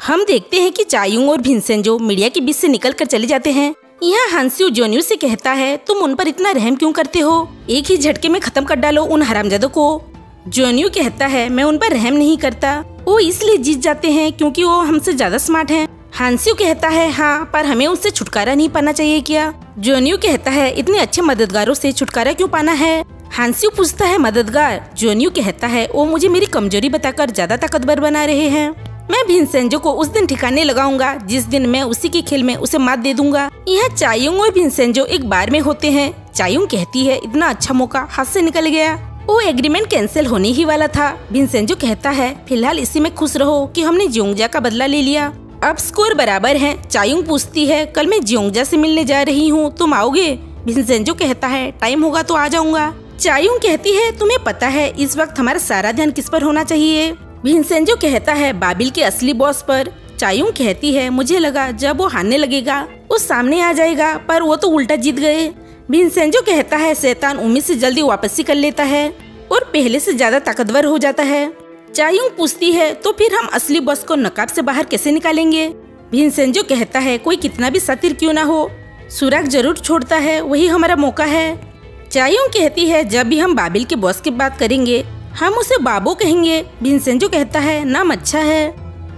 हम देखते हैं कि चायुंग और भिनसेंजो मीडिया के बीच से निकल कर चले जाते हैं। यहाँ हांस्यू जोन्यू से कहता है, तुम उन पर इतना रहम क्यों करते हो, एक ही झटके में खत्म कर डालो उन हरामजादों को। जोन्यू कहता है, मैं उन पर रहम नहीं करता, वो इसलिए जीत जाते हैं क्योंकि वो हमसे ज्यादा स्मार्ट हैं। हांस्यू कहता है, हाँ, पर हमें उससे छुटकारा नहीं पाना चाहिए क्या। जोन्यू कहता है, इतने अच्छे मददगारों से छुटकारा क्यों पाना है। हांस्यू पूछता है, मददगार। जोन्यू कहता है, वो मुझे मेरी कमजोरी बताकर ज्यादा ताकतवर बना रहे हैं। मैं भिनसेंजो को उस दिन ठिकाने लगाऊंगा जिस दिन मैं उसी के खेल में उसे मात दे दूंगा। यहाँ चायुंग और भिनसेंजो एक बार में होते हैं। चायुंग कहती है, इतना अच्छा मौका हाथ से निकल गया, वो एग्रीमेंट कैंसिल होने ही वाला था। भिनसेंजो कहता है, फिलहाल इसी में खुश रहो कि हमने जियोंगजा का बदला ले लिया, अब स्कोर बराबर है। चायुंग पूछती है, कल मैं जियोंगजा से मिलने जा रही हूँ, तुम आओगे। भिनसेंजो कहता है, टाइम होगा तो आ जाऊंगा। चायुंग कहती है, तुम्हें पता है इस वक्त हमारा सारा ध्यान किस पर होना चाहिए। भिनसेंजो कहता है, बाबिल के असली बॉस पर। चायुंग कहती है, मुझे लगा जब वो हारने लगेगा वो सामने आ जाएगा, पर वो तो उल्टा जीत गए। भिनसेंजो कहता है, शैतान उम्मीद से जल्दी वापसी कर लेता है और पहले से ज्यादा ताकतवर हो जाता है। चायुंग पूछती है, तो फिर हम असली बॉस को नकाब से बाहर कैसे निकालेंगे। भिनसेंजो कहता है, कोई कितना भी शातिर क्यों ना हो, सुराग जरूर छोड़ता है, वही हमारा मौका है। चायुंग कहती है, जब भी हम बाबिल के बॉस की बात करेंगे हम उसे बाबो कहेंगे। भिनसेंजो कहता है, नाम अच्छा है।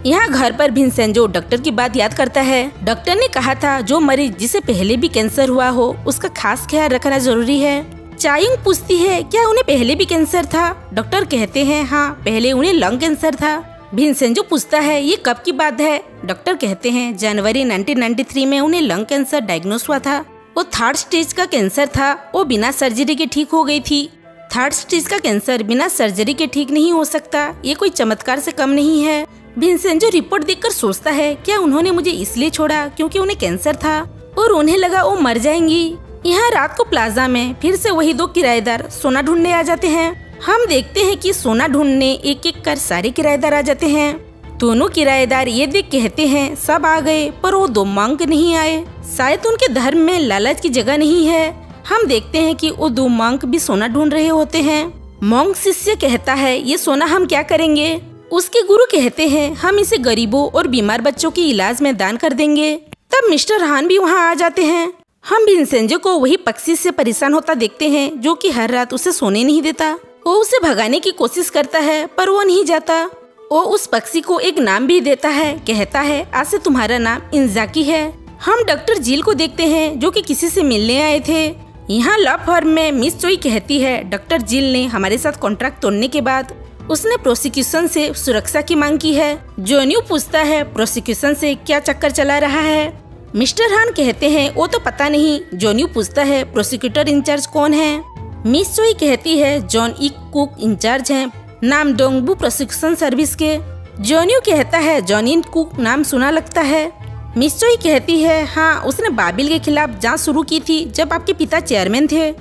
यहाँ घर पर भिनसेंजो डॉक्टर की बात याद करता है। डॉक्टर ने कहा था, जो मरीज जिसे पहले भी कैंसर हुआ हो उसका खास ख्याल रखना जरूरी है। चायुंग पूछती है, क्या उन्हें पहले भी कैंसर था। डॉक्टर कहते हैं, हाँ, पहले उन्हें लंग कैंसर था। भिनसेंजो पूछता है, ये कब की बात है। डॉक्टर कहते हैं, जनवरी 1993 में उन्हें लंग कैंसर डायग्नोस हुआ था। वो 3rd स्टेज का कैंसर था, वो बिना सर्जरी के ठीक हो गई थी। 3rd स्टेज का कैंसर बिना सर्जरी के ठीक नहीं हो सकता, ये कोई चमत्कार से कम नहीं है। भिनसेंजो रिपोर्ट देखकर सोचता है, क्या उन्होंने मुझे इसलिए छोड़ा क्योंकि उन्हें कैंसर था और उन्हें लगा वो मर जाएंगी। यहाँ रात को प्लाजा में फिर से वही 2 किराएदार सोना ढूंढने आ जाते हैं। हम देखते हैं कि सोना ढूंढने एक एक कर सारे किराएदार आ जाते हैं। दोनों किराएदार ये देख कहते हैं, सब आ गए, पर वो 2 मंक नहीं आए, शायद उनके धर्म में लालच की जगह नहीं है। हम देखते हैं कि वो 2 मंक भी सोना ढूंढ रहे होते हैं। मंक शिष्य कहता है, ये सोना हम क्या करेंगे। उसके गुरु कहते हैं, हम इसे गरीबों और बीमार बच्चों के इलाज में दान कर देंगे। तब मिस्टर हान भी वहाँ आ जाते हैं। हम भिनसेंजो को वही पक्षी से परेशान होता देखते हैं जो कि हर रात उसे सोने नहीं देता। वो उसे भगाने की कोशिश करता है पर वो नहीं जाता। वो उस पक्षी को एक नाम भी देता है, कहता है, आज से तुम्हारा नाम इंजाकी है। हम डॉक्टर जिल को देखते हैं जो कि किसी से मिलने आए थे। यहाँ लॉ फर्म में मिस चोई कहती है, डॉक्टर जिल ने हमारे साथ कॉन्ट्रैक्ट तोड़ने के बाद उसने प्रोसिक्यूशन से सुरक्षा की मांग की है। जोन्यू पूछता है, प्रोसिक्यूशन से क्या चक्कर चला रहा है। मिस्टर हान कहते हैं, वो तो पता नहीं। जोन्यू पूछता है, प्रोसिक्यूटर इंचार्ज कौन है। मिस चोई कहती है, जॉन ई कुक इंचार्ज हैं, नाम डोंगबू प्रोसिक्यूशन सर्विस के। जोन्यू कहता है, जॉन ई कुक नाम सुना लगता है। मिस चोई कहती है, हाँ, उसने बाबिल के खिलाफ जांच शुरू की थी जब आपके पिता चेयरमैन थे।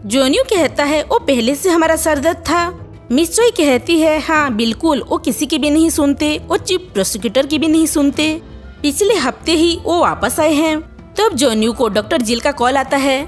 जोन्यू कहता है, वो पहले से हमारा सरदर्द था। मिस चोई कहती है, हाँ बिल्कुल, वो किसी की भी नहीं सुनते, वो चीफ प्रोसिक्यूटर की भी नहीं सुनते। पिछले हफ्ते ही वो वापस आए हैं। तब जोन्यू को डॉक्टर जिल का कॉल आता है।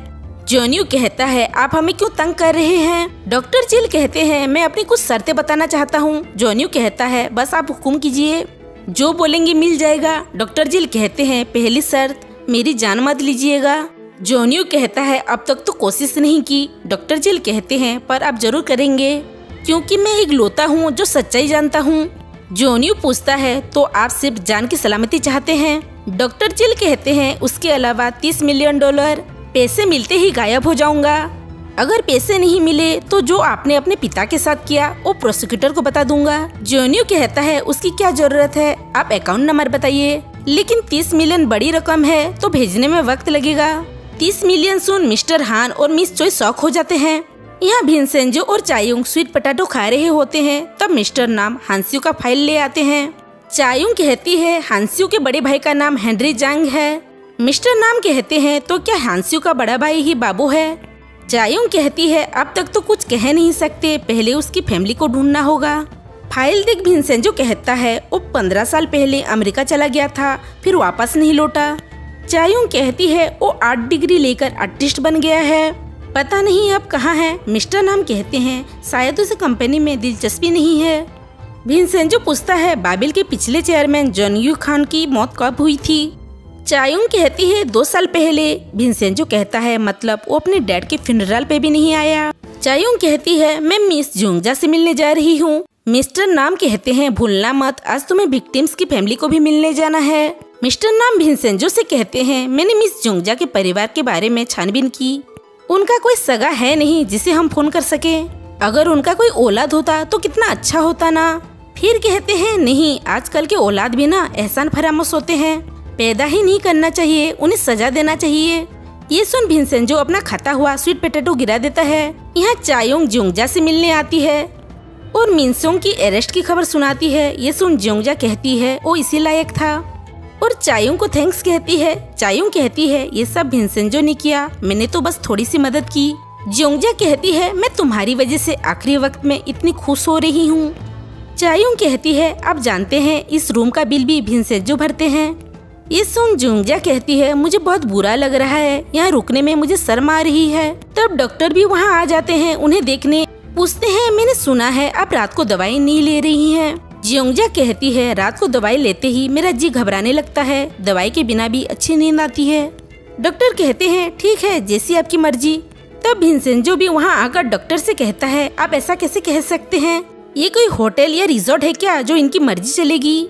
जोन्यू कहता है, आप हमें क्यों तंग कर रहे हैं। डॉक्टर जिल कहते हैं, मैं अपनी कुछ शर्तें बताना चाहता हूँ। जोन्यू कहता है, बस आप हुक्म कीजिए, जो बोलेंगे मिल जाएगा। डॉक्टर जिल कहते हैं, पहली शर्त, मेरी जान मत लीजिएगा। जोन्यू कहता है, अब तक तो कोशिश नहीं की। डॉक्टर जिल कहते हैं, पर आप जरूर करेंगे क्योंकि मैं एक लौता हूँ जो सच्चाई जानता हूँ। जोन्यू पूछता है, तो आप सिर्फ जान की सलामती चाहते हैं। डॉक्टर जिल कहते हैं, उसके अलावा $30 मिलियन, पैसे मिलते ही गायब हो जाऊंगा। अगर पैसे नहीं मिले तो जो आपने अपने पिता के साथ किया वो प्रोसिक्यूटर को बता दूंगा। जोन्यू कहता है, उसकी क्या जरूरत है, आप अकाउंट नंबर बताइए। लेकिन 30 मिलियन बड़ी रकम है तो भेजने में वक्त लगेगा। 30 मिलियन सुन मिस्टर हान और मिस चोई शॉक हो जाते हैं। यहाँ भिनसेंजो और चायुंग स्वीट पोटैटो खा रहे होते हैं। तब मिस्टर नाम हांस्यू का फाइल ले आते हैं। चायुंग कहती है, हांस्यू के बड़े भाई का नाम हेनरी जांग है। मिस्टर नाम कहते हैं, तो क्या हांस्यू का बड़ा भाई ही बाबू है। चायुंग कहती है, अब तक तो कुछ कह नहीं सकते, पहले उसकी फैमिली को ढूंढना होगा। फाइल देख भिनसेंजो कहता है, वो 15 साल पहले अमेरिका चला गया था, फिर वापस नहीं लौटा। चायुंग कहती है, वो 8 डिग्री लेकर आर्टिस्ट बन गया है, पता नहीं अब कहाँ है। मिस्टर नाम कहते हैं, शायद उसे कंपनी में दिलचस्पी नहीं है। भिनसेंजो पूछता है बाबिल के पिछले चेयरमैन जोन्यू खान की मौत कब हुई थी। चायुंग कहती है 2 साल पहले। भिनसेंजो कहता है मतलब वो अपने डैड के फ्यूनरल पे भी नहीं आया। चायुंग कहती है मैं मिस जोंगजा से मिलने जा रही हूँ। मिस्टर नाम कहते हैं भूलना मत, आज तुम्हें विक्टिम्स की फैमिली को भी मिलने जाना है। मिस्टर नाम भिनसेंजो से कहते हैं मैंने मिस जोंगजा के परिवार के बारे में छानबीन की। उनका कोई सगा है नहीं जिसे हम फोन कर सके। अगर उनका कोई औलाद होता तो कितना अच्छा होता ना। फिर कहते हैं नहीं, आजकल के औलाद भी ना एहसान फरामोश होते हैं, पैदा ही नहीं करना चाहिए, उन्हें सजा देना चाहिए। ये सुन भिनसेंजो अपना खाता हुआ स्वीट पोटैटो गिरा देता है। यहाँ चायुंग जोंगजा से मिलने आती है और मिनसोंग की अरेस्ट की खबर सुनाती है। ये सुन जोंगजा कहती है वो इसी लायक था और चायुंग को थैंक्स कहती है। चायुंग कहती है ये सब भिनसेंजो ने किया, मैंने तो बस थोड़ी सी मदद की। जोंगजा कहती है मैं तुम्हारी वजह से आखिरी वक्त में इतनी खुश हो रही हूँ। चायुंग कहती है आप जानते हैं इस रूम का बिल भी भिनसेंजो भरते हैं। ये सुन जोंगजा कहती है मुझे बहुत बुरा लग रहा है, यहाँ रुकने में मुझे शर्म आ रही है। तब डॉक्टर भी वहाँ आ जाते हैं उन्हें देखने। पूछते हैं मैंने सुना है आप रात को दवाई नहीं ले रही हैं। जोंगजा कहती है रात को दवाई लेते ही मेरा जी घबराने लगता है, दवाई के बिना भी अच्छी नींद आती है। डॉक्टर कहते हैं ठीक है जैसी आपकी मर्जी। तब भिनसेंजो भी वहाँ आकर डॉक्टर से कहता है आप ऐसा कैसे कह सकते हैं, ये कोई होटल या रिजॉर्ट है क्या जो इनकी मर्जी चलेगी।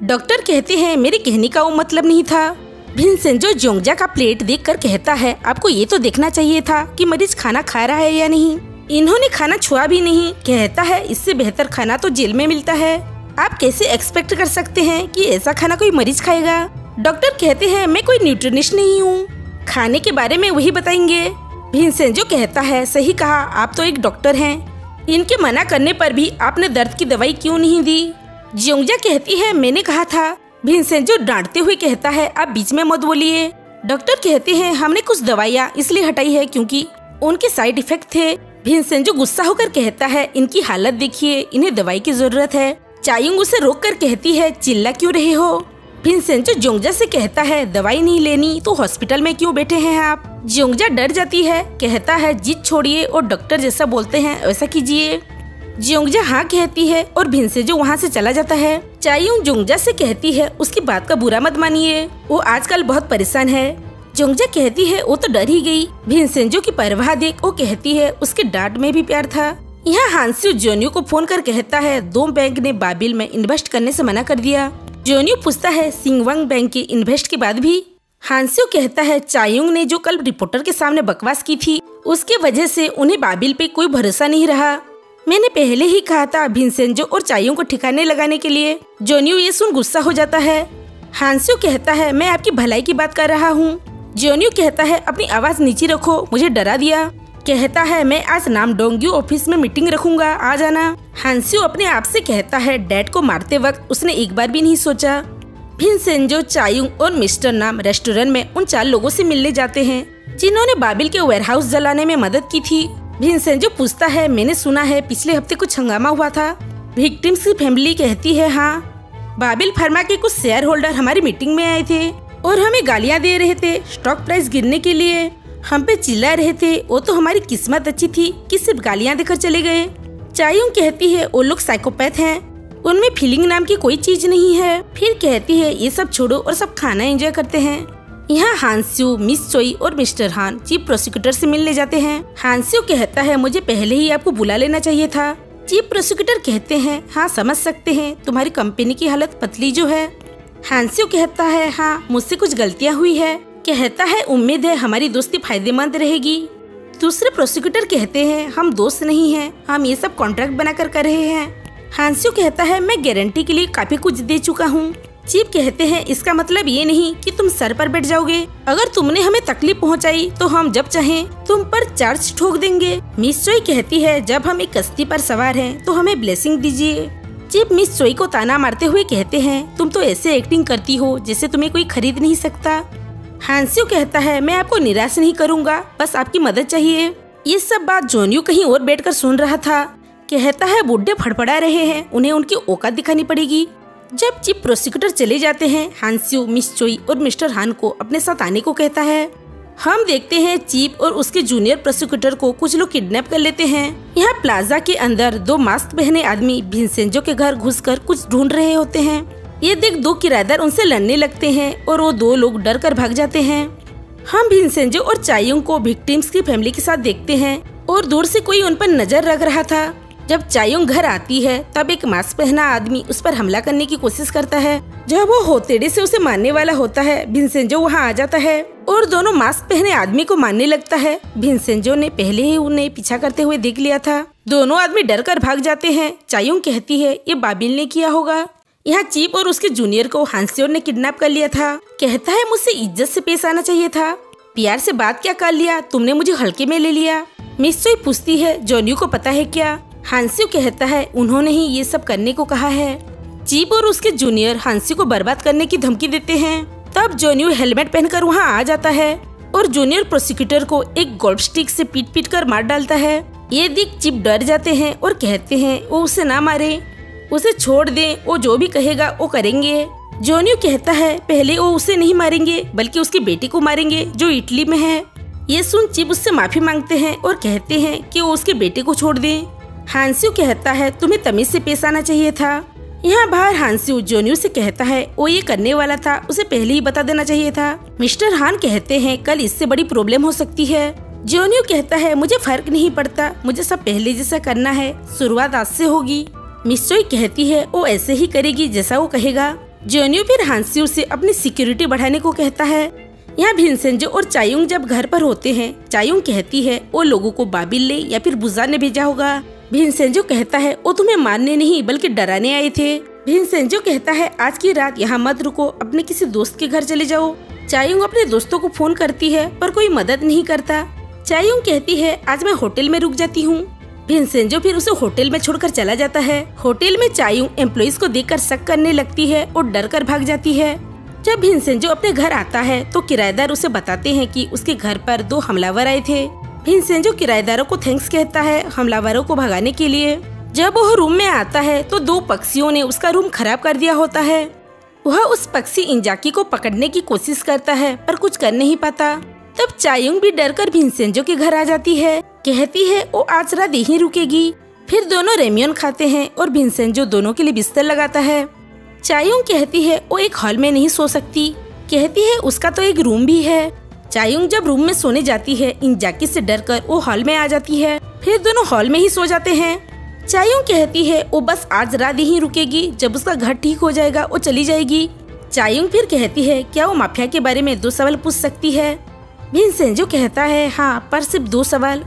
डॉक्टर कहते हैं मेरे कहने का वो मतलब नहीं था। भिनसेंजो जोंगजा का प्लेट देखकर कहता है आपको ये तो देखना चाहिए था कि मरीज खाना खा रहा है या नहीं, इन्होंने खाना छुआ भी नहीं। कहता है इससे बेहतर खाना तो जेल में मिलता है, आप कैसे एक्सपेक्ट कर सकते हैं कि ऐसा खाना कोई मरीज खाएगा। डॉक्टर कहते हैं मैं कोई न्यूट्रिनिस्ट नहीं हूँ, खाने के बारे में वही बताएंगे। भिनसेंजो कहता है सही कहा, आप तो एक डॉक्टर हैं, इनके मना करने पर भी आपने दर्द की दवाई क्यों नहीं दी। जोंगजा कहती है मैंने कहा था। भिनसेंजो डांटते हुए कहता है आप बीच में मत बोलिए। डॉक्टर कहते हैं हमने कुछ दवाइयाँ इसलिए हटाई है क्योंकि उनके साइड इफेक्ट थे। भिनसेंजो गुस्सा होकर कहता है इनकी हालत देखिए, इन्हें दवाई की जरूरत है। चायुंग उसे रोक कर कहती है चिल्ला क्यों रहे हो। भिनसेंजो जोंगजा से कहता है दवाई नहीं लेनी तो हॉस्पिटल में क्यों बैठे हैं आप। जोंगजा डर जाती है, कहता है जिद छोड़िए और डॉक्टर जैसा बोलते हैं वैसा कीजिए। जोंगजा हाँ कहती है और भिनसेंजो वहाँ से चला जाता है। चायुंग जोंगजा से कहती है उसकी बात का बुरा मत मानिए, वो आजकल बहुत परेशान है। जोंगजा कहती है वो तो डर ही गई। भिनसेंजो की परवाह देख वो कहती है उसके डांट में भी प्यार था। यहाँ हांस्यू जोन्यू को फोन कर कहता है 2 बैंक ने बाबिल में इन्वेस्ट करने से मना कर दिया। जोन्यू पूछता है सिंगवांग बैंक के इन्वेस्ट के बाद भी। हांस्यू कहता है चायुंग ने जो कल रिपोर्टर के सामने बकवास की थी उसके वजह से उन्हें बाबिल पे कोई भरोसा नहीं रहा। मैंने पहले ही कहा था भिनसेंजो और चायुंग को ठिकाने लगाने के लिए। जोन्यू ये सुन गुस्सा हो जाता है। हांस्यू कहता है मैं आपकी भलाई की बात कर रहा हूँ। जोन्यू कहता है अपनी आवाज नीचे रखो, मुझे डरा दिया। कहता है मैं आज नामडोंग्यू ऑफिस में मीटिंग रखूंगा, आ जाना। हांस्यू अपने आप से कहता है डैड को मारते वक्त उसने एक बार भी नहीं सोचा। भिनसेंजो, चायुंग और मिस्टर नाम रेस्टोरेंट में उन 4 लोगों से मिलने जाते हैं जिन्होंने बाबिल के वेयरहाउस जलाने में मदद की थी। भिनसेंजो पूछता है मैंने सुना है पिछले हफ्ते कुछ हंगामा हुआ था। विक्टिम्स की फैमिली कहती है हाँ, बाबिल फार्मा के कुछ शेयर होल्डर हमारी मीटिंग में आए थे और हमें गालियां दे रहे थे स्टॉक प्राइस गिरने के लिए, हम पे चिल्ला रहे थे। वो तो हमारी किस्मत अच्छी थी कि सिर्फ गालियां देकर चले गए। चायुंग कहती है वो लोग साइकोपैथ हैं, उनमें फीलिंग नाम की कोई चीज नहीं है। फिर कहती है ये सब छोड़ो और सब खाना एंजॉय करते हैं। यहाँ हांस्यू, मिस चोई और मिस्टर हान चीफ प्रोसिक्यूटर से मिलने जाते हैं। हांस्यू कहता है मुझे पहले ही आपको बुला लेना चाहिए था। चीफ प्रोसिक्यूटर कहते हैं हाँ समझ सकते हैं, तुम्हारी कंपनी की हालत पतली जो है। हांस्यू कहता है हाँ मुझसे कुछ गलतियाँ हुई है। कहता है उम्मीद है हमारी दोस्ती फायदेमंद रहेगी। दूसरे प्रोसिक्यूटर कहते हैं हम दोस्त नहीं हैं, हम ये सब कॉन्ट्रैक्ट बनाकर कर रहे हैं। हांस्यू कहता है मैं गारंटी के लिए काफी कुछ दे चुका हूँ। चीफ कहते हैं इसका मतलब ये नहीं कि तुम सर पर बैठ जाओगे, अगर तुमने हमें तकलीफ पहुंचाई तो हम जब चाहें तुम पर चार्ज ठोक देंगे। मिस चोई कहती है जब हम एक कश्ती पर सवार हैं तो हमें ब्लेसिंग दीजिए। चीफ मिस चोई को ताना मारते हुए कहते हैं तुम तो ऐसे एक्टिंग करती हो जैसे तुम्हें कोई खरीद नहीं सकता। हांस्यू कहता है मैं आपको निराश नहीं करूँगा, बस आपकी मदद चाहिए। ये सब बात जोन्यू कहीं और बैठकर सुन रहा था। कहता है बूढ़े फड़फड़ा रहे हैं, उन्हें उनकी औकात दिखानी पड़ेगी। जब चीफ प्रोसिक्यूटर चले जाते हैं हांस्यू, मिस चोई और मिस्टर हान को अपने साथ आने को कहता है। हम देखते हैं चीप और उसके जूनियर प्रोसिक्यूटर को कुछ लोग किडनैप कर लेते हैं। यहाँ प्लाजा के अंदर 2 मास्क पहने आदमी विंसेंजो के घर घुसकर कुछ ढूंढ रहे होते हैं। ये देख 2 किराएदार उनसे लड़ने लगते हैं और वो 2 लोग डर कर भाग जाते हैं। हम विंसेंजो और चायुंग को विक्टिम्स की फैमिली के साथ देखते हैं और दूर से कोई उन पर नजर रख रहा था। जब चायुंग घर आती है तब एक मास्क पहना आदमी उस पर हमला करने की कोशिश करता है। जब वो हथौड़े से उसे मारने वाला होता है, विंसेंजो वहाँ आ जाता है और दोनों मास्क पहने आदमी को मारने लगता है। विंसेंजो ने पहले ही उन्हें पीछा करते हुए देख लिया था। दोनों आदमी डर कर भाग जाते हैं। चायुंग कहती है ये बाबिल ने किया होगा। यहाँ चीप और उसके जूनियर को हांस्यो ने किडनैप कर लिया था। कहता है मुझसे इज्जत से पेश आना चाहिए था, प्यार से बात क्या कर लिया, तुमने मुझे हल्के में ले लिया। मिस्सोई पूछती है जोन्यू को पता है क्या? हांस्यो कहता है उन्होंने ही ये सब करने को कहा है। चीप और उसके जूनियर हांस्यो को बर्बाद करने की धमकी देते हैं। तब जोन्यू हेलमेट पहनकर वहाँ आ जाता है और जूनियर प्रोसिक्यूटर को एक गोल्फ स्टिक से पीट कर मार डालता है। ये देख चीप डर जाते हैं और कहते हैं वो उसे ना मारे, उसे छोड़ दे, वो जो भी कहेगा वो करेंगे। जोन्यू कहता है पहले वो उसे नहीं मारेंगे बल्कि उसकी बेटी को मारेंगे जो इटली में है। ये सुन चीप उससे माफी मांगते हैं और कहते हैं कि वो उसके बेटे को छोड़ दे। हांस्यो कहता है तुम्हें तमीज से पेश आना चाहिए था। यहाँ बाहर हांस्यो जोन्यू से कहता है वो ये करने वाला था, उसे पहले ही बता देना चाहिए था। मिस्टर हान कहते हैं कल इससे बड़ी प्रॉब्लम हो सकती है। जोन्यू कहता है मुझे फर्क नहीं पड़ता, मुझे सब पहले जैसा करना है, शुरुआत आज से होगी। मिस्सोई कहती है वो ऐसे ही करेगी जैसा वो कहेगा। जोन्यू फिर हांस्यो से अपनी सिक्योरिटी बढ़ाने को कहता है। यहाँ विंसेंजो और चायुंग जब घर पर होते हैं, चायुंग कहती है वो लोगों को बाबिल ने या फिर बुजा ने भेजा होगा। विंसेंजो कहता है वो तुम्हें मारने नहीं बल्कि डराने आए थे। विंसेंजो कहता है आज की रात यहाँ मत रुको, अपने किसी दोस्त के घर चले जाओ। चायुंग अपने दोस्तों को फोन करती है पर कोई मदद नहीं करता। चायुंग कहती है आज मैं होटल में रुक जाती हूँ। विंसेंजो फिर उसे होटल में छोड़कर चला जाता है। होटल में चायुंग एम्प्लॉइज को देखकर शक करने लगती है और डर कर भाग जाती है। जब विंसेंजो अपने घर आता है तो किराएदार उसे बताते हैं कि उसके घर पर 2 हमलावर आए थे। विंसेंजो किराएदारों को थैंक्स कहता है हमलावरों को भगाने के लिए। जब वह रूम में आता है तो 2 पक्षियों ने उसका रूम खराब कर दिया होता है। वह उस पक्षी इंजाकी को पकड़ने की कोशिश करता है पर कुछ कर नहीं पाता। तब चायुंग भी डरकर विंसेंजो के घर आ जाती है। कहती है वो आज रात यहीं रुकेगी। फिर दोनों रेमियन खाते हैं और विंसेंजो दोनों के लिए बिस्तर लगाता है। चायुंग कहती है वो एक हॉल में नहीं सो सकती। कहती है उसका तो एक रूम भी है। चायुंग जब रूम में सोने जाती है इंजाकी से डरकर वो हॉल में आ जाती है। फिर दोनों हॉल में ही सो जाते हैं। चायुंग कहती है वो बस आज रात यहीं रुकेगी, जब उसका घर ठीक हो जाएगा वो चली जाएगी। चायुंग फिर कहती है क्या वो माफिया के बारे में 2 सवाल पूछ सकती है? विंसेंजो कहता है हाँ, पर सिर्फ 2 सवाल।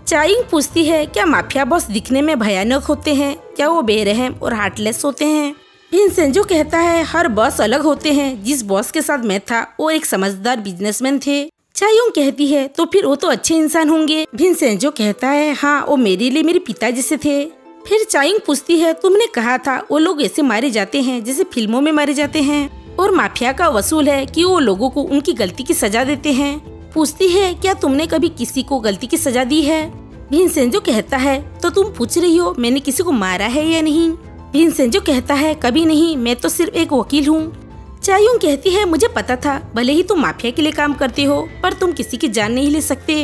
चायुंग पूछती है क्या माफिया बॉस दिखने में भयानक होते हैं? क्या वो बेरहम और हार्टलेस होते हैं? विंसेंजो कहता है हर बॉस अलग होते हैं, जिस बॉस के साथ मैं था वो एक समझदार बिजनेसमैन थे। चायुंग कहती है तो फिर वो तो अच्छे इंसान होंगे। विंसेंजो कहता है हाँ, वो मेरे लिए मेरे पिता जैसे थे। फिर चायुंग पूछती है तुमने कहा था वो लोग ऐसे मारे जाते हैं जैसे फिल्मों में मारे जाते हैं, और माफिया का वसूल है कि वो लोगों को उनकी गलती की सजा देते हैं। पूछती है क्या तुमने कभी किसी को गलती की सजा दी है? विंसेंजो कहता है तो तुम पूछ रही हो मैंने किसी को मारा है या नहीं? विंसेंजो कहता है कभी नहीं, मैं तो सिर्फ एक वकील हूँ। चायुंग कहती है मुझे पता था, भले ही तुम माफिया के लिए काम करते हो पर तुम किसी की जान नहीं ले सकते।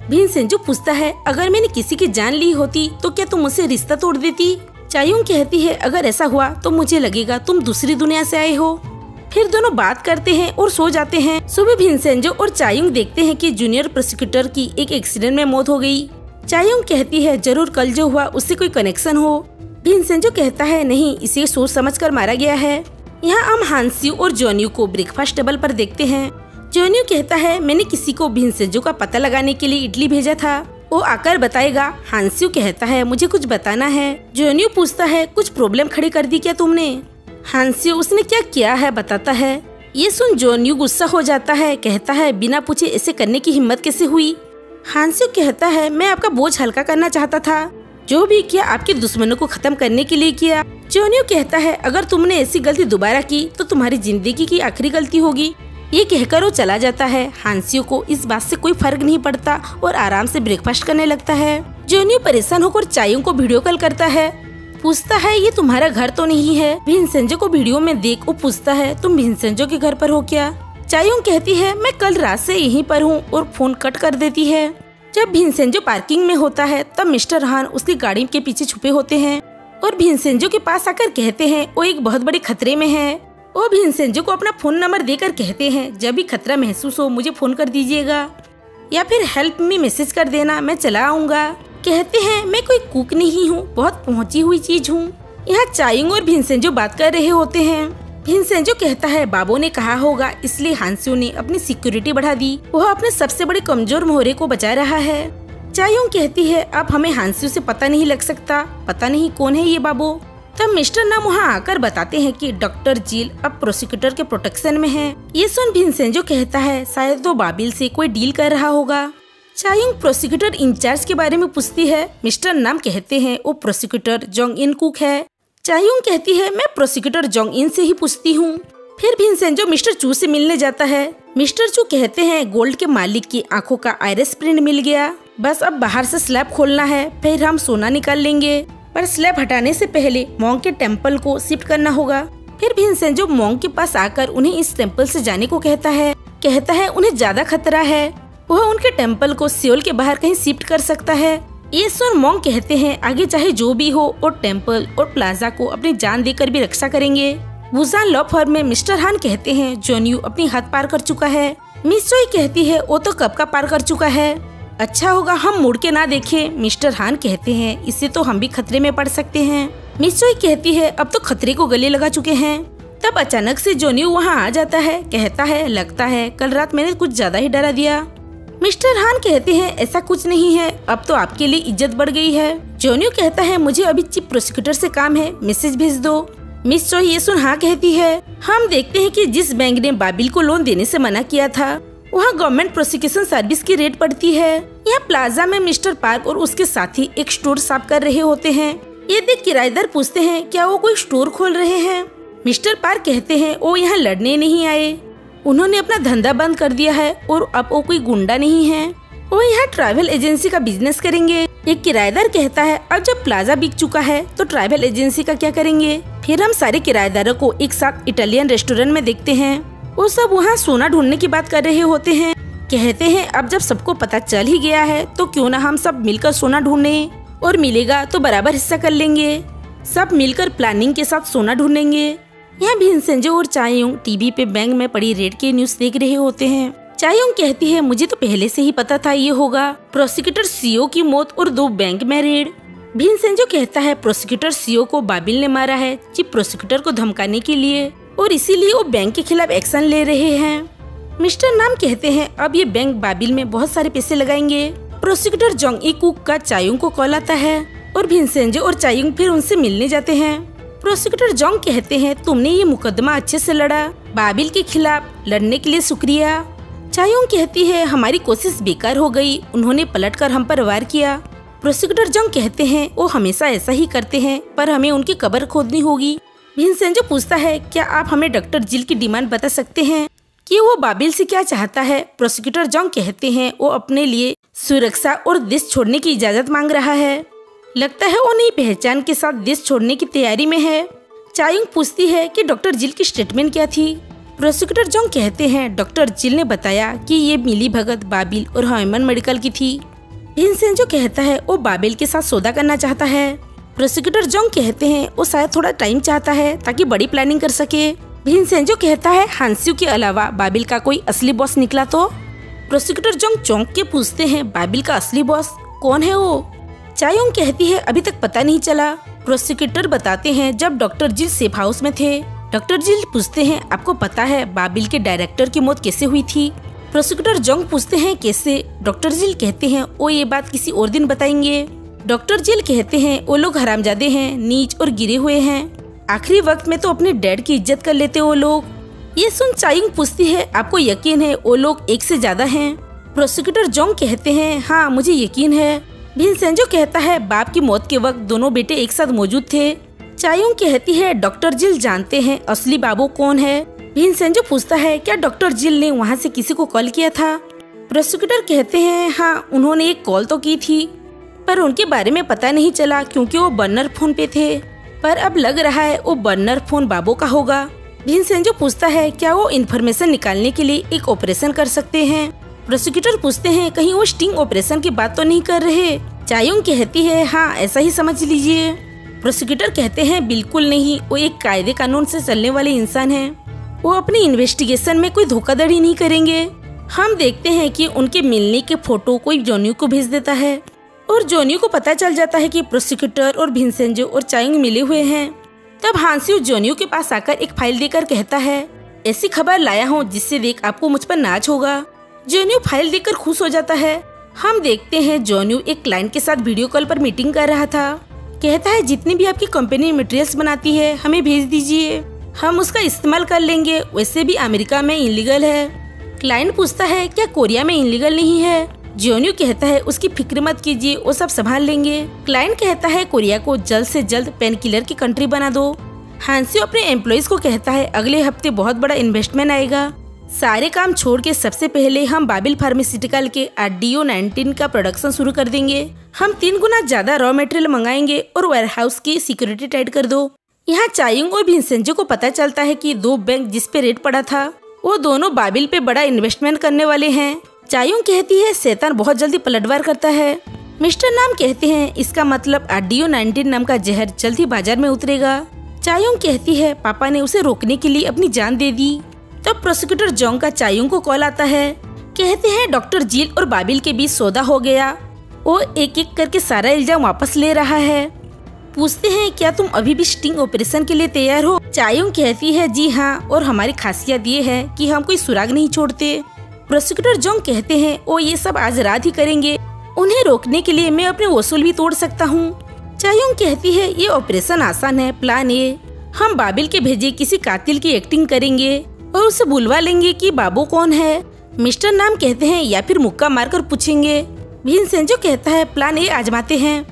विंसेंजो पूछता है अगर मैंने किसी की जान ली होती तो क्या तुम मुझसे रिश्ता तोड़ देती? चायुंग कहती है अगर ऐसा हुआ तो मुझे लगेगा तुम दूसरी दुनिया से आए हो। फिर दोनों बात करते हैं और सो जाते हैं। सुबह विंसेंजो और चायुंग देखते हैं कि जूनियर प्रोसिक्यूटर की एक एक्सीडेंट में मौत हो गई। चायुंग कहती है जरूर कल जो हुआ उससे कोई कनेक्शन हो। विंसेंजो कहता है नहीं, इसे सोच समझकर मारा गया है। यहाँ हम हांस्यो और जोन्यू को ब्रेकफास्ट टेबल पर देखते हैं। जोन्यू कहता है मैंने किसी को विंसेंजो का पता लगाने के लिए इटली भेजा था, वो आकर बताएगा। हांस्यो कहता है मुझे कुछ बताना है। जोन्यू पूछता है कुछ प्रॉब्लम खड़ी कर दी क्या तुमने? हांस्यो उसने क्या किया है बताता है। ये सुन जोन्यू गुस्सा हो जाता है, कहता है बिना पूछे ऐसे करने की हिम्मत कैसे हुई? हांस्यो कहता है मैं आपका बोझ हल्का करना चाहता था, जो भी किया आपके दुश्मनों को खत्म करने के लिए किया। जोन्यू कहता है अगर तुमने ऐसी गलती दोबारा की तो तुम्हारी जिंदगी की आखिरी गलती होगी। ये कहकर वो चला जाता है। हांस्यो को इस बात से कोई फर्क नहीं पड़ता और आराम से ब्रेकफास्ट करने लगता है। जोन्यू परेशान होकर चायुंग को वीडियो कॉल करता है। पूछता है ये तुम्हारा घर तो नहीं है? विंसेंजो को वीडियो में देख वो पूछता है तुम विंसेंजो के घर पर हो क्या? चायोंग कहती है मैं कल रात से यहीं पर हूँ और फोन कट कर देती है। जब भिनसेंजो पार्किंग में होता है तब मिस्टर हान उसकी गाड़ी के पीछे छुपे होते हैं और भिनसेंजो के पास आकर कहते हैं वो एक बहुत बड़े खतरे में है। वो भिनसेंजो को अपना फोन नंबर देकर कहते हैं जब भी खतरा महसूस हो मुझे फोन कर दीजिएगा या फिर हेल्प मी मैसेज कर देना, मैं चला आऊंगा। कहते हैं मैं कोई कुक नहीं हूँ, बहुत पहुँची हुई चीज हूँ। यहाँ चायोंग और भिनसेंजो बात कर रहे होते हैं। भिनसेंजो कहता है बाबू ने कहा होगा इसलिए हांस्यू ने अपनी सिक्योरिटी बढ़ा दी, वह अपने सबसे बड़े कमजोर मोहरे को बचा रहा है। चायोंग कहती है अब हमें हांस्यू से पता नहीं लग सकता, पता नहीं कौन है ये बाबू। तब मिस्टर नाम वहाँ आकर बताते हैं कि डॉक्टर जिल अब प्रोसिक्यूटर के प्रोटेक्शन में है। ये सुन भिनसेंजो कहता है शायद वो बाबिल से कोई डील कर रहा होगा। चायोंग प्रोसिक्यूटर इंचार्ज के बारे में पूछती है। मिस्टर नाम कहते हैं वो प्रोसिक्यूटर जोंग इन कुक है। चायोंग कहती है मैं प्रोसिक्यूटर जोंग इन से ही पूछती हूँ। फिर भिनसेंजो मिस्टर चू से मिलने जाता है। मिस्टर चू कहते हैं गोल्ड के मालिक की आंखों का आइरिस प्रिंट मिल गया, बस अब बाहर से स्लैब खोलना है फिर हम सोना निकाल लेंगे, पर स्लैब हटाने से पहले मॉन्ग के टेम्पल को शिफ्ट करना होगा। फिर भिनसेंजो मॉन्ग के पास आकर उन्हें इस टेम्पल से जाने को कहता है उन्हें ज्यादा खतरा है, वह उनके टेम्पल को सियोल के बाहर कहीं शिफ्ट कर सकता है। ये सुन मॉन्ग कहते हैं आगे चाहे जो भी हो और टेम्पल और प्लाजा को अपनी जान देकर भी रक्षा करेंगे। वुजान लॉ फर्म में मिस्टर हान कहते हैं जोन्यू अपनी हद पार कर चुका है। मिस चोई कहती है वो तो कब का पार कर चुका है, अच्छा होगा हम मुड़ के ना देखें। मिस्टर हान कहते हैं इससे तो हम भी खतरे में पड़ सकते हैं। मिस चोई कहती है अब तो खतरे को गले लगा चुके हैं। तब अचानक से जोन्यू वहाँ आ जाता है, कहता है लगता है कल रात मैंने कुछ ज्यादा ही डरा दिया। मिस्टर हान कहते हैं ऐसा कुछ नहीं है, अब तो आपके लिए इज्जत बढ़ गई है। जोन्यू कहता है मुझे अभी चीफ प्रोसिक्यूटर से काम है, मैसेज भेज दो। मिस चोई ये सुन हाँ कहती है। हम देखते हैं कि जिस बैंक ने बाबिल को लोन देने से मना किया था वहाँ गवर्नमेंट प्रोसिक्यूशन सर्विस की रेड पड़ती है। यहाँ प्लाजा में मिस्टर पार्क और उसके साथी एक स्टोर साफ कर रहे होते हैं। ये देख किराएदार पूछते हैं क्या वो कोई स्टोर खोल रहे हैं। मिस्टर पार्क कहते हैं वो यहाँ लड़ने नहीं आए, उन्होंने अपना धंधा बंद कर दिया है और अब वो कोई गुंडा नहीं है, वो यहाँ ट्रैवल एजेंसी का बिजनेस करेंगे। एक किराएदार कहता है अब जब प्लाजा बिक चुका है तो ट्रैवल एजेंसी का क्या करेंगे। फिर हम सारे किराएदारों को एक साथ इटालियन रेस्टोरेंट में देखते हैं, वो सब वहाँ सोना ढूंढने की बात कर रहे होते हैं। कहते हैं अब जब सबको पता चल ही गया है तो क्यों ना हम सब मिलकर सोना ढूंढे और मिलेगा तो बराबर हिस्सा कर लेंगे, सब मिलकर प्लानिंग के साथ सोना ढूंढेंगे। यहाँ भिनसेंजो और चायोंग टीवी पे बैंक में पड़ी रेड के न्यूज देख रहे होते हैं। चायोंग कहती है मुझे तो पहले से ही पता था ये होगा, प्रोसिक्यूटर सीओ की मौत और 2 बैंक में रेड। भिनसेंजो कहता है प्रोसिक्यूटर सीओ को बाबिल ने मारा है चीफ प्रोसिक्यूटर को धमकाने के लिए और इसीलिए वो बैंक के खिलाफ एक्शन ले रहे हैं। मिस्टर नाम कहते हैं अब ये बैंक बाबिल में बहुत सारे पैसे लगाएंगे। प्रोसिक्यूटर जोंग ई कुक का चायोंग को कॉल आता है और भिनसेंजो और चायोंग फिर उनसे मिलने जाते हैं। प्रोसिक्यूटर जोंग कहते हैं तुमने ये मुकदमा अच्छे से लड़ा, बाबिल के खिलाफ लड़ने के लिए शुक्रिया। चायोंग कहती है हमारी कोशिश बेकार हो गई, उन्होंने पलटकर हम पर वार किया। प्रोसिक्यूटर जोंग कहते हैं वो हमेशा ऐसा ही करते हैं पर हमें उनकी कब्र खोदनी होगी। भिनसेंजो पूछता है क्या आप हमें डॉक्टर जिल की डिमांड बता सकते हैं कि वो बाबिल से क्या चाहता है। प्रोसिक्यूटर जोंग कहते हैं वो अपने लिए सुरक्षा और देश छोड़ने की इजाजत मांग रहा है, लगता है वो नई पहचान के साथ देश छोड़ने की तैयारी में है। चायोंग पूछती है कि डॉक्टर जिल की स्टेटमेंट क्या थी। प्रोसिक्यूटर जोंग कहते हैं डॉक्टर जिल ने बताया कि ये मिली भगत बाबिल और हाइमन मेडिकल की थी। भिनसेंजो कहता है वो बाबिल के साथ सौदा करना चाहता है। प्रोसिक्यूटर जोंग कहते हैं वो शायद थोड़ा टाइम चाहता है ताकि बड़ी प्लानिंग कर सके। भिनसेंजो कहता है हांस्यू के अलावा बाबिल का कोई असली बॉस निकला तो। प्रोसिक्यूटर जोंग चौंक के पूछते हैं बाबिल का असली बॉस कौन है वो। चायोंग कहती है अभी तक पता नहीं चला। प्रोसिक्यूटर बताते हैं जब डॉक्टर जिल सेफ हाउस में थे। डॉक्टर जिल पूछते हैं आपको पता है बाबिल के डायरेक्टर की मौत कैसे हुई थी। प्रोसिक्यूटर जोंग पूछते हैं कैसे। डॉक्टर जिल कहते हैं वो ये बात किसी और दिन बताएंगे। डॉक्टर जिल कहते हैं वो लोग हरामजादे हैं, नीच और गिरे हुए हैं, आखिरी वक्त में तो अपने डैड की इज्जत कर लेते वो लोग। ये सुन चायोंग पूछती है आपको यकीन है वो लोग एक से ज्यादा हैं। प्रोसिक्यूटर जोंग कहते हैं हाँ मुझे यकीन है। भिनसेंजो कहता है बाप की मौत के वक्त दोनों बेटे एक साथ मौजूद थे। चायोंग कहती है डॉक्टर जिल जानते हैं असली बाबू कौन है। भिनसेंजो पूछता है क्या डॉक्टर जिल ने वहाँ से किसी को कॉल किया था। प्रोसिक्यूटर कहते हैं हाँ उन्होंने एक कॉल तो की थी पर उनके बारे में पता नहीं चला क्योंकि वो बर्नर फोन पे थे, पर अब लग रहा है वो बर्नर फोन बाबू का होगा। विंसेंजो पूछता है क्या वो इन्फॉर्मेशन निकालने के लिए एक ऑपरेशन कर सकते हैं। प्रोसिक्यूटर पूछते हैं कहीं वो स्टिंग ऑपरेशन की बात तो नहीं कर रहे। चायुंग कहती है हाँ ऐसा ही समझ लीजिए। प्रोसिक्यूटर कहते हैं बिल्कुल नहीं, वो एक कायदे कानून से चलने वाले इंसान हैं। वो अपनी इन्वेस्टिगेशन में कोई धोखाधड़ी नहीं करेंगे। हम देखते हैं कि उनके मिलने के फोटो कोई जोन्यू को भेज देता है और जोन्यू को पता चल जाता है कि प्रोसिक्यूटर और विंसेंजो और चायुंग मिले हुए हैं। तब हांस्यू जोन्यू के पास आकर एक फाइल देकर कहता है ऐसी खबर लाया हूँ जिससे देख आपको मुझ पर नाज होगा। जोन्यू फाइल देखकर खुश हो जाता है। हम देखते हैं जोन्यू एक क्लाइंट के साथ वीडियो कॉल पर मीटिंग कर रहा था। कहता है जितनी भी आपकी कंपनी मटेरियल्स बनाती है हमें भेज दीजिए, हम उसका इस्तेमाल कर लेंगे, वैसे भी अमेरिका में इलीगल है। क्लाइंट पूछता है क्या कोरिया में इलीगल नहीं है। जोन्यू कहता है उसकी फिक्र मत कीजिए, वो सब संभाल लेंगे। क्लाइंट कहता है कोरिया को जल्द से जल्द पेन किलर की कंट्री बना दो। हांस्यू अपने एम्प्लॉइज को कहता है अगले हफ्ते बहुत बड़ा इन्वेस्टमेंट आएगा, सारे काम छोड़ के सबसे पहले हम बाबिल फार्मास्यूटिकल के RDO-19 का प्रोडक्शन शुरू कर देंगे। हम 3 गुना ज्यादा रॉ मटेरियल मंगाएंगे और वेयरहाउस की सिक्योरिटी टाइट कर दो। यहाँ चायुंग और विंसेंजो को पता चलता है कि 2 बैंक जिस पे रेट पड़ा था वो दोनों बाबिल पे बड़ा इन्वेस्टमेंट करने वाले हैं। चायुंग कहती है शैतान बहुत जल्दी पलटवार करता है। मिस्टर नाम कहते हैं इसका मतलब RDO-19 नाम का जहर जल्द ही बाजार में उतरेगा। चायुंग कहती है पापा ने उसे रोकने के लिए अपनी जान दे दी। तब प्रोसिक्यूटर जोंग का चायुंग को कॉल आता है। कहते हैं डॉक्टर जिल और बाबिल के बीच सौदा हो गया। वो एक एक करके सारा इल्जाम वापस ले रहा है। पूछते हैं क्या तुम अभी भी स्टिंग ऑपरेशन के लिए तैयार हो। चायुंग कहती है जी हाँ, और हमारी खासियत ये है कि हम कोई सुराग नहीं छोड़ते। प्रोसिक्यूटर जोंग कहते हैं वो ये सब आज रात ही करेंगे, उन्हें रोकने के लिए मैं अपने वसूल भी तोड़ सकता हूँ। चायुंग कहती है ये ऑपरेशन आसान है। प्लान ए, हम बाबिल के भेजे किसी कातिल की एक्टिंग करेंगे और उसे बुलवा लेंगे कि बाबू कौन है। मिस्टर नाम कहते हैं या फिर मुक्का मारकर पूछेंगे। विंसेंजो कहता है प्लान ए आजमाते हैं।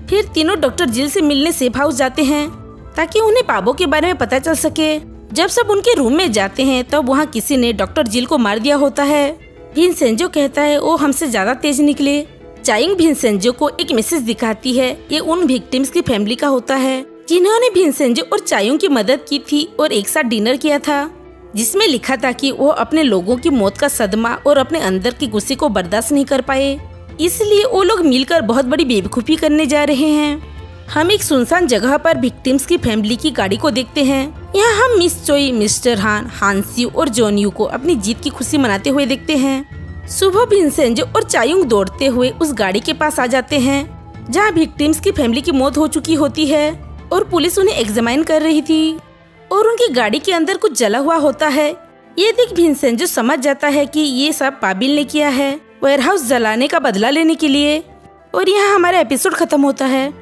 फिर तीनों डॉक्टर जिल से मिलने सेफ हाउस जाते हैं ताकि उन्हें बाबू के बारे में पता चल सके। जब सब उनके रूम में जाते हैं तब वहाँ किसी ने डॉक्टर जिल को मार दिया होता है। विंसेंजो कहता है वो हमसे ज्यादा तेज निकले। चायुंग विंसेंजो को एक मैसेज दिखाती है, ये उन विक्टिम्स की फैमिली का होता है जिन्होंने विंसेंजो और चायुंग की मदद की थी और एक साथ डिनर किया था, जिसमें लिखा था कि वो अपने लोगों की मौत का सदमा और अपने अंदर की गुस्से को बर्दाश्त नहीं कर पाए, इसलिए वो लोग मिलकर बहुत बड़ी बेवकूफ़ी करने जा रहे हैं। हम एक सुनसान जगह पर विक्टिम्स की फैमिली की गाड़ी को देखते हैं। यहाँ हम मिस चोई, मिस्टर हान, हांस्यू और जोन्यू को अपनी जीत की खुशी मनाते हुए देखते हैं। सुबह विंसेंजो और चायुंग दौड़ते हुए उस गाड़ी के पास आ जाते हैं जहाँ विक्टिम्स की फैमिली की मौत हो चुकी होती है और पुलिस उन्हें एग्जामाइन कर रही थी और उनकी गाड़ी के अंदर कुछ जला हुआ होता है। ये देख विंसेंजो समझ जाता है कि ये सब बाबिल ने किया है वेयरहाउस जलाने का बदला लेने के लिए। और यहाँ हमारा एपिसोड खत्म होता है।